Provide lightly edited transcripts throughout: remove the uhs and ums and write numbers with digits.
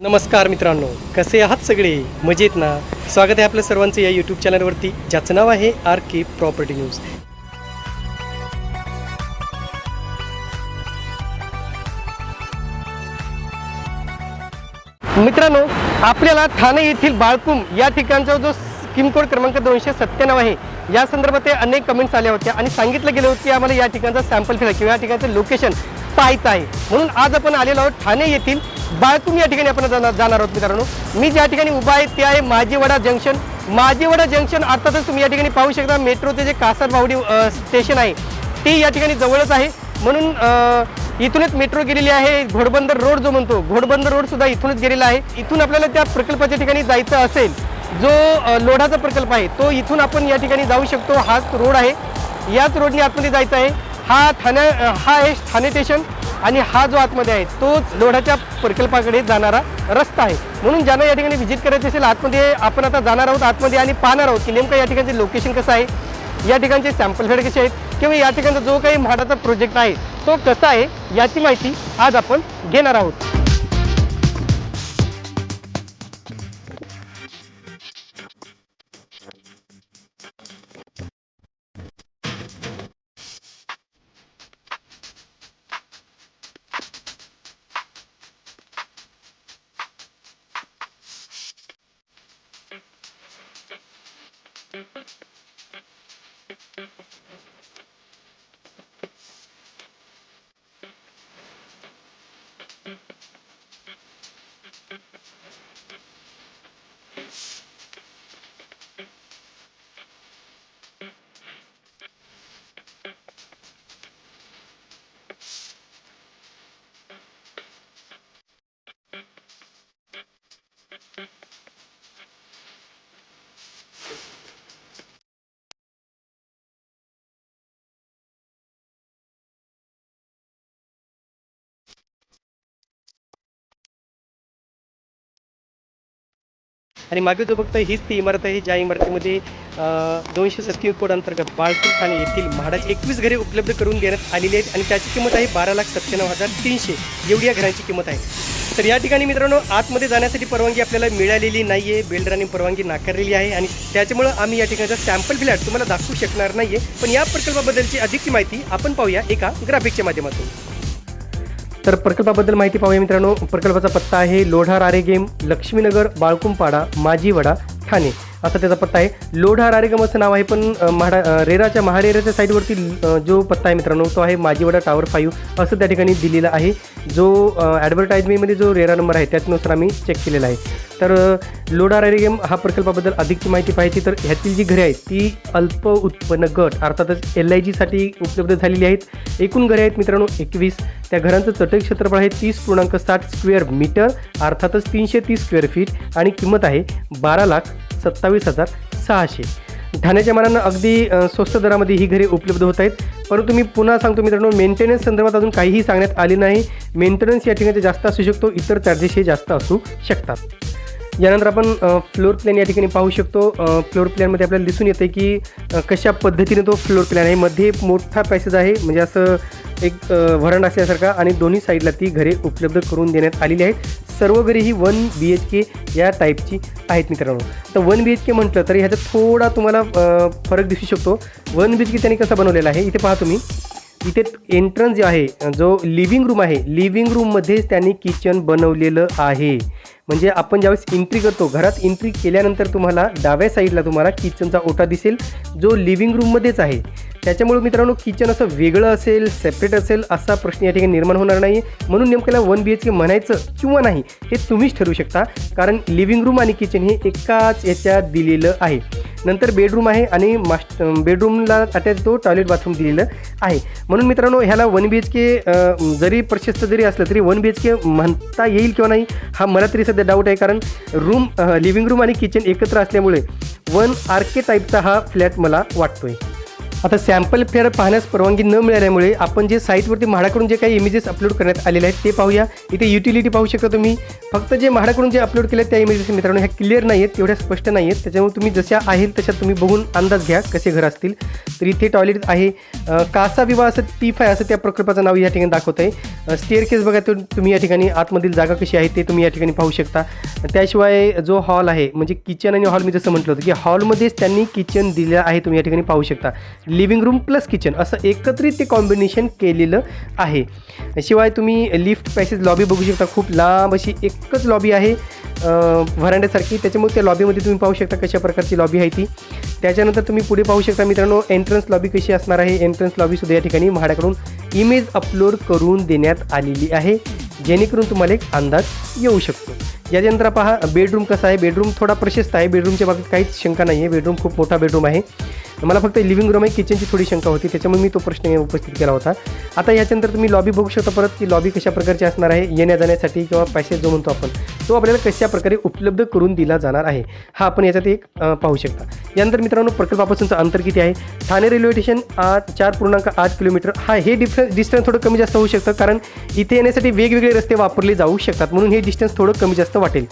नमस्कार मित्रांनो, कसे आहात सगळे? मजेत ना? स्वागत आहे आपलं सर्वांचं या यूट्यूब चॅनलवरती, ज्याचं नाव आहे RK प्रॉपर्टी न्यूज. मित्रांनो, आपल्याला ठाणे येथील बाळकुम या ठिकाणचा जो स्कीम कोड क्रमांक 297 आहे, या संदर्भात अनेक कमेंट्स आल्या होत्या आणि सांगितलं गेलं होतं की आम्हाला या ठिकाणचा सॅम्पल फिल किंवा या ठिकाणचं लोकेशन पाहायचं आहे. म्हणून आज आपण आलेलो आहोत ठाणे येथील बाळकुम या ठिकाणी आपण जाणार आहोत. मित्रांनो, मी ज्या ठिकाणी उभा आहे ते आहे माझीवाडा जंक्शन. माझीवाडा जंक्शन अर्थातच तुम्ही या ठिकाणी पाहू शकता. मेट्रोचे जे कासारबावडी स्टेशन आहे ते या ठिकाणी जवळच आहे. म्हणून इथूनच मेट्रो गेलेली आहे. घोडबंदर रोड जो म्हणतो, घोडबंदर रोड सुद्धा इथूनच गेलेला आहे. इथून आपल्याला त्या प्रकल्पाच्या ठिकाणी जायचं असेल, जो लोढाचा प्रकल्प आहे तो इथून आपण या ठिकाणी जाऊ शकतो. हाच रोड आहे, याच रोडने आतमध्ये जायचं आहे. हा आहे ठाणे स्टेशन आणि हा जो आतमध्ये आहे तोच लोढाच्या प्रकल्पाकडे जाणारा रस्ता आहे. म्हणून ज्यांना या ठिकाणी व्हिजिट करायचं असेल, आतमध्ये आपण आता जाणार आहोत आतमध्ये आणि पाहणार आहोत की नेमकं या ठिकाणचे लोकेशन कसं आहे, या ठिकाणचे सॅम्पल फ्लॅट कसे आहेत किंवा या ठिकाणचा जो काही म्हाडाचा प्रोजेक्ट आहे तो कसा आहे याची माहिती आज आपण घेणार आहोत. आणि मागे जो बघताय हीच ती इमारत आहे ज्या इमारतीमध्ये 227 कोड अंतर्गत बाळकुम ठाणे येथील म्हाडाची 21 घरे उपलब्ध करून देण्यात आलेली आहेत आणि त्याची किंमत आहे 12,97,300 एवढी या घरांची किंमत आहे. तर या ठिकाणी मित्रांनो, आतमध्ये जाण्यासाठी परवानगी आपल्याला मिळालेली नाही आहे. बिल्डरांनी परवानगी नाकारलेली आहे आणि त्याच्यामुळं आम्ही या ठिकाणचा सॅम्पल फ्लॅट तुम्हाला दाखवू शकणार नाही आहे. पण या प्रकल्पाबद्दलची अधिकची माहिती आपण पाहूया एका ग्राफिकच्या माध्यमातून. तर प्रकल्पाबद्दल माहिती पाहूया मित्रांनो. प्रकल्पाचा पत्ता आहे लोढा रारेगेम, लक्ष्मीनगर, बाळकुमपाडा, माझीवाडा, ठाणे असा त्याचा पत्ता आहे. लोढा रारेगम असं नाव आहे, पण महारेराच्या साईडवरती जो पत्ता आहे मित्रांनो तो आहे माझीवाडा टावर 5 असं त्या ठिकाणी दिलेला आहे. जो ॲडव्हर्टाइजमेंटमध्ये जो रेरा नंबर आहे त्याच्यानुसार आम्ही चेक केलेला आहे. तर लोढा रारेगेम हा प्रकल्पाबद्दल अधिकची माहिती पाहिजे तर ह्यातील जी घरे आहेत ती अल्प उत्पन्न गट अर्थातच LIGसाठी उपलब्ध झालेली आहेत. एकूण घरे आहेत मित्रांनो 21. त्या घरांचं चटई क्षेत्रफळ आहे 30.60 स्क्वेअर मीटर अर्थातच 330 स्क्वेअर फीट आणि किंमत आहे 12,27,600. ठाण्याच्या मानानं अगदी स्वस्त दरामध्ये ही घरे उपलब्ध होत आहेत. परंतु मी पुन्हा सांगतो मित्रांनो, मेंटेनन्स संदर्भात अजून काहीही सांगण्यात आले नाही. मेंटेनन्स या ठिकाणी जास्त असू शकतो, इतर चार्जेस हे जास्त असू शकतात. यानंतर आपण फ्लोर प्लॅन या ठिकाणी पाहू शकतो. फ्लोर प्लॅनमध्ये आपल्याला दिसून येतं की कशा पद्धतीने तो फ्लोर प्लॅन आहे. मध्ये एक मोठा पॅसेज आहे, म्हणजे असं एक व्हरांडा असल्यासारखा आणि दोन्ही साईडला ती घरे उपलब्ध करून देण्यात आलेली आहेत. सर्व घरे ही 1 BHK या टाईपची आहेत मित्रांनो. तर 1 BHK म्हटलं तरी ह्याचा थोडा तुम्हाला फरक दिसू शकतो. 1 BHK त्यांनी कसा बनवलेला आहे इथे पहा तुम्ही. इथे एंट्रन्स जे आहे, जो लिव्हिंग रूम आहे, लिव्हिंग रूममध्येच त्यांनी किचन बनवलेलं आहे. म्हणजे आपण ज्यावेळेस एंट्री करतो, घरात एंट्री केल्यानंतर तुम्हाला डाव्या साईडला तुम्हाला किचनचा ओटा दिसेल जो लिव्हिंग रूममध्येच आहे. त्याच्यामुळे मित्रांनो किचन असं वेगळं असेल, सेपरेट असेल असा प्रश्न या ठिकाणी निर्माण होणार नाही. म्हणून नेमक्याला 1 BHK म्हणायचं किंवा नाही हे तुम्हीच ठरवू शकता, कारण लिव्हिंग रूम आणि किचन हे एकाच याच्यात दिलेलं आहे. नंतर बेडरूम आहे आणि बेडरूमला अटॅच तो टॉयलेट बाथरूम दिलेलं आहे. म्हणून मित्रांनो ह्याला 1 BHK जरी प्रशस्त जरी असलं तरी 1 BHK म्हणता येईल किंवा नाही हा मला तरी सध्या डाऊट आहे. कारण लिव्हिंग रूम आणि किचन एकत्र असल्यामुळे 1 RK टाईपचा हा फ्लॅट मला वाटतोय. आता सॅम्पल फ्लेअर पाहण्यास परवानगी न मिळाल्यामुळे आपण जे साईटवरती म्हाडाकडून जे काही इमेजेस अपलोड करण्यात आलेले आहेत ते पाहूया. इथे युटिलिटी पाहू शकता तुम्ही. फक्त जे म्हाडाकडून जे अपलोड केले त्या इमेजेस मित्रांनो ह्या क्लिअर नाही आहेत, तेवढ्या स्पष्ट नाही आहेत. त्याच्यामुळे तुम्ही जशा आहेत तशा तुम्ही बघून अंदाज घ्या कसे घर असतील. तर इथे टॉयलेट आहे. कासा विवाह असं T5 असं त्या प्रकल्पाचं नाव या ठिकाणी दाखवत आहे. स्टेअरकेस बघा तुम्ही या ठिकाणी आतमधील जागा कशी आहे ते तुम्ही या ठिकाणी पाहू शकता. त्याशिवाय जो हॉल आहे म्हणजे किचन आणि हॉल मी जसं म्हटलं होतं की हॉलमध्येच त्यांनी किचन दिलं आहे, तुम्ही या ठिकाणी पाहू शकता. लिव्हिंग रूम प्लस किचन असं एकत्रित ते कॉम्बिनेशन केलेलं आहे. शिवाय तुम्ही लिफ्ट पॅसेज लॉबी बघू शकता. खूप लांब अशी एकच लॉबी आहे व्हरांड्यासारखी. त्याच्यामुळे त्या लॉबीमध्ये तुम्ही पाहू शकता कशा प्रकारची लॉबी आहे ती. त्याच्यानंतर तुम्ही पुढे पाहू शकता मित्रांनो एंट्रन्स लॉबी कशी असणार आहे. एंट्रन्स लॉबीसुद्धा या ठिकाणी म्हाडाकडून इमेज अपलोड करून देण्यात आलेली आहे, जेणेकरून तुम्हाला एक अंदाज येऊ शकतो. याच्यानंतर पहा बेडरूम कसा आहे. बेडरूम थोडा प्रशस्त आहे. बेडरूमच्या बाबतीत काहीच शंका नाही आहे. बेडरूम खूप मोठा बेडरूम आहे. मला फक्त लिव्हिंग रूम आहे किचनची थोडी शंका होती, त्याच्यामुळे मी तो प्रश्न उपस्थित केला होता. आता याच्यानंतर तुम्ही लॉबी बघू शकता परत की लॉबी कशा प्रकारची असणार आहे. येण्या जाण्यासाठी किंवा पॅसेज जो म्हणतो आपण तो आपल्याला कशा प्रकारे उपलब्ध करून दिला जाणार आहे हा आपण याच्यात एक पाहू शकता. यानंतर मित्रांनो प्रकल्पापासूनचं अंतर किती आहे. Thane railway station 4.8 kilometre. हे डिस्टन्स थोडं कमी जास्त होऊ शकतं कारण इथे येण्यासाठी वेगवेगळे रस्ते वापरले जाऊ शकतात, म्हणून हे डिस्टन्स थोडं कमी जास्त वाटेल.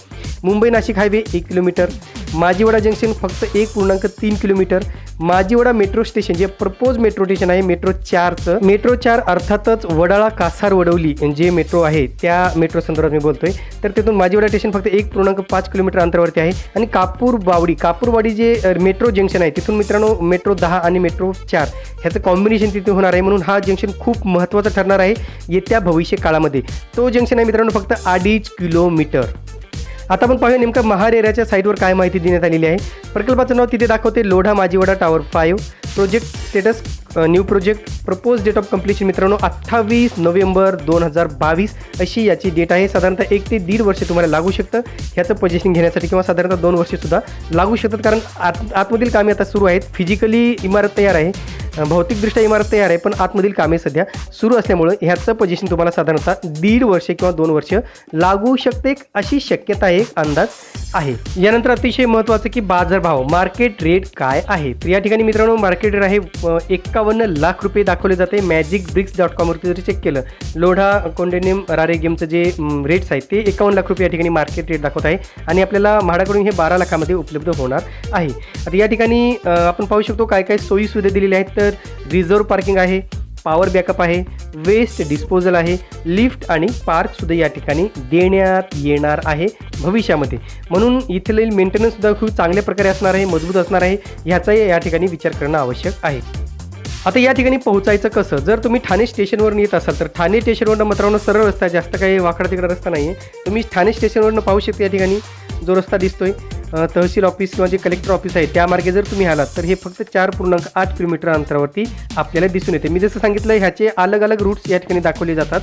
Mumbai Nashik highway 1 kilometre. Majiwada junction फक्त 1.3 किलोमीटर. माजिवडा मेट्रो स्टेशन जे प्रपोज मेट्रो स्टेशन आहे मेट्रो 4चं. मेट्रो 4 अर्थातच वडाळा कासार वडवली जे मेट्रो आहे त्या मेट्रो संदर्भात मी बोलतोय. तर तिथून माजिवडा स्टेशन फक्त 1.5 किलोमीटर अंतरावरती आहे. आणि कापूरवाडी जे मेट्रो जंक्शन आहे तिथून मित्रांनो मेट्रो 10 आणि मेट्रो 4 ह्याचं कॉम्बिनेशन तिथे होणार आहे, म्हणून हा जंक्शन खूप महत्त्वाचा ठरणार आहे येत्या भविष्य काळामध्ये. तो जंक्शन आहे मित्रांनो फक्त 2.5 किलोमीटर. आता आपण पाहूया नेमकं महारेराच्या साईटवर काय माहिती देण्यात आलेली आहे. प्रकल्पाचं नाव तिथे दाखवते Lodha Majiwada tower 5. Project status new project. Propose date of completion मित्रांनो 28 नोव्हेंबर 2022 अशी याची डेट आहे. साधारणतः 1 ते 1.5 वर्ष तुम्हाला लागू शकतं ह्याचं पोझिशनिंग घेण्यासाठी, किंवा साधारणतः 2 वर्षसुद्धा लागू शकतात कारण आतमधील कामे आता सुरू आहेत. फिजिकली इमारत तयार आहे, भौतिकदृष्ट्या इमारत तयार आहे, पण आतमधील कामे सध्या सुरू असल्यामुळे ह्याचं पोझिशन तुम्हाला साधारणतः 1.5 वर्ष किंवा 2 वर्ष लागू शकते अशी शक्यता आहे, एक अंदाज आहे. यानंतर अतिशय महत्त्वाचं की बाजारभाव मार्केट रेट काय आहे. तर या ठिकाणी मित्रांनो मार्केट रेट आहे 51 लाख रुपये दाखवले जाते. magicbricks.com वरती जर चेक केलं लोढा कॉन्डोमिनियम रारेगमचं जे रेट्स आहेत ते 51 लाख रुपये या ठिकाणी मार्केट रेट दाखवत आहे आणि आपल्याला म्हाडाकडून हे 12 लाखामध्ये उपलब्ध होणार आहे. आता या ठिकाणी आपण पाहू शकतो काय काय सोयी सुविधा दिलेल्या आहेत. तर रिझर्व्ह पार्किंग आहे, पॉवर बॅकअप आहे, वेस्ट डिस्पोजल आहे, लिफ्ट आणि पार्कसुद्धा या ठिकाणी देण्यात येणार आहे भविष्यामध्ये, म्हणून इथले मेंटेनन्ससुद्धा खूप चांगल्या प्रकारे असणार आहे, मजबूत असणार आहे. ह्याचाही या ठिकाणी विचार करणं आवश्यक आहे. आता या ठिकाणी पोहोचायचं कसं. जर तुम्ही ठाणे स्टेशनवरून येत असाल तर ठाणे स्टेशनवरून मित्रांनो सरळ रस्ता आहे, जास्त काही वाकडा तिकडा रस्ता नाही आहे. तुम्ही ठाणे स्टेशनवरून पाहू शकता या ठिकाणी जो रस्ता दिसतोय तहसील ऑफिस किंवा जे कलेक्टर ऑफिस आहे त्या मार्गे जर तुम्ही आलात तर हे फक्त 4.8 किलोमीटर अंतरावरती आपल्याला दिसून येते. मी जसं सांगितलं ह्याचे अलग अलग रूट्स या ठिकाणी दाखवले जातात,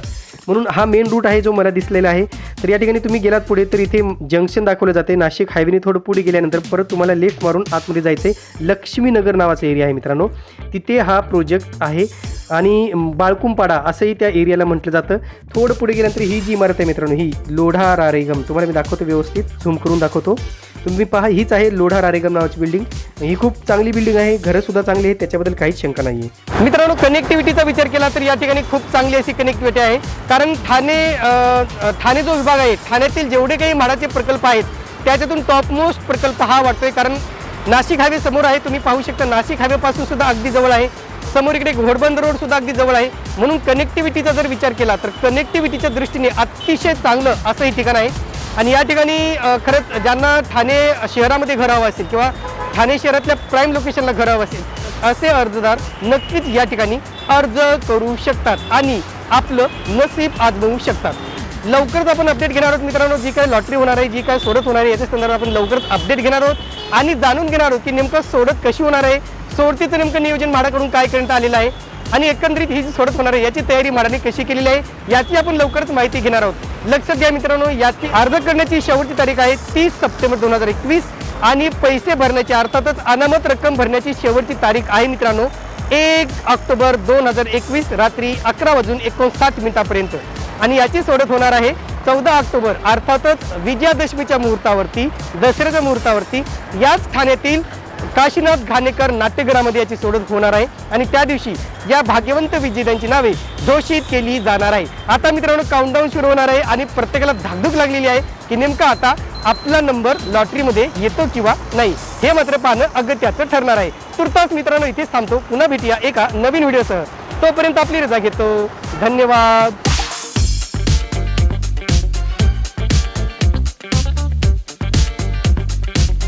म्हणून हा मेन रूट आहे जो मला दिसलेला आहे. तर या ठिकाणी तुम्ही गेलात पुढे तर इथे जंक्शन दाखवलं जाते. नाशिक हायवेने थोडं पुढे गेल्यानंतर परत तुम्हाला लेफ्ट मारून आतमध्ये जायचं आहे. लक्ष्मीनगर नावाचा एरिया आहे मित्रांनो, तिथे हा प्रोजेक्ट आहे आणि बाळकुंपाडा असंही त्या एरियाला म्हटलं जातं. थोडं पुढे गेल्यानंतर ही जी इमारत आहे मित्रांनो ही लोढा रारेगम, तुम्हाला मी दाखवतो व्यवस्थित झूम करून दाखवतो. तुम्ही पहा हीच आहे लोढा रारेगम नावाची बिल्डिंग. ही खूप चांगली बिल्डिंग आहे, घरंसुद्धा चांगली आहे, त्याच्याबद्दल काहीच शंका नाही आहे. मित्रांनो कनेक्टिव्हिटीचा विचार केला तर या ठिकाणी खूप चांगली अशी कनेक्टिव्हिटी आहे, कारण ठाणे जो विभाग आहे ठाण्यातील जेवढे काही म्हाडाचे प्रकल्प आहेत त्याच्यातून टॉपमोस्ट प्रकल्प हा वाटतोय, कारण नाशिक हायवे समोर आहे. तुम्ही पाहू शकता नाशिक हायवेपासून सुद्धा अगदी जवळ आहे. समोर इकडे घोडबंदर रोड सुद्धा अगदी जवळ आहे, म्हणून कनेक्टिव्हिटीचा जर विचार केला तर कनेक्टिव्हिटीच्या दृष्टीने अतिशय चांगलं असं हे ठिकाण आहे. आणि या ठिकाणी खरंच ज्यांना ठाणे शहरामध्ये घर हवं असेल किंवा ठाणे शहरातल्या प्राईम लोकेशनला घर हवं असेल असे अर्जदार नक्कीच या ठिकाणी अर्ज करू शकतात आणि आपलं नसीब आजमावू शकतात. लवकरच आपण अपडेट घेणार आहोत मित्रांनो, जी काय लॉटरी होणार आहे, जी काय सोडत होणार आहे याच्या संदर्भात आपण लवकरच अपडेट घेणार आहोत आणि जाणून घेणार आहोत की नेमकं सोडत कशी होणार आहे, सोडतीचं नेमकं नियोजन म्हाडाकडून काय करण्यात आलेलं आहे आणि एकंदरीत ही जी सोडत होणार आहे याची तयारी म्हाडाने कशी केलेली आहे याची आपण लवकरच माहिती घेणार आहोत. लक्षात घ्या मित्रांनो, याची अर्ज करण्याची शेवटची तारीख आहे 30 सप्टेंबर 2021 आणि पैसे भरण्याची अर्थातच अनामत रक्कम भरण्याची शेवटची तारीख आहे मित्रांनो 1 ऑक्टोबर 2021 रात्री 11:59 आणि याची सोडत होणार आहे 14 ऑक्टोबर अर्थातच विजयादशमीच्या मुहूर्तावरती, दसऱ्याच्या मुहूर्तावरती याच ठाण्यातील काशीनाथ घाणेकर नाट्यगृहामध्ये याची सोडत होणार आहे आणि त्या दिवशी या भाग्यवंत विजेत्यांची नावे घोषित केली जाणार आहे. आता मित्रांनो काउंटडाऊन सुरू होणार आहे आणि प्रत्येकाला धाकधूक लागलेली आहे की नेमका आता आपला नंबर लॉटरीमध्ये येतो किंवा नाही, हे मात्र पाहणं अगत्याचं ठरणार आहे. तुर्तास मित्रांनो इथेच थांबतो, पुन्हा भेटूया एका नवीन व्हिडिओसह. तोपर्यंत आपली रजा घेतो. धन्यवाद.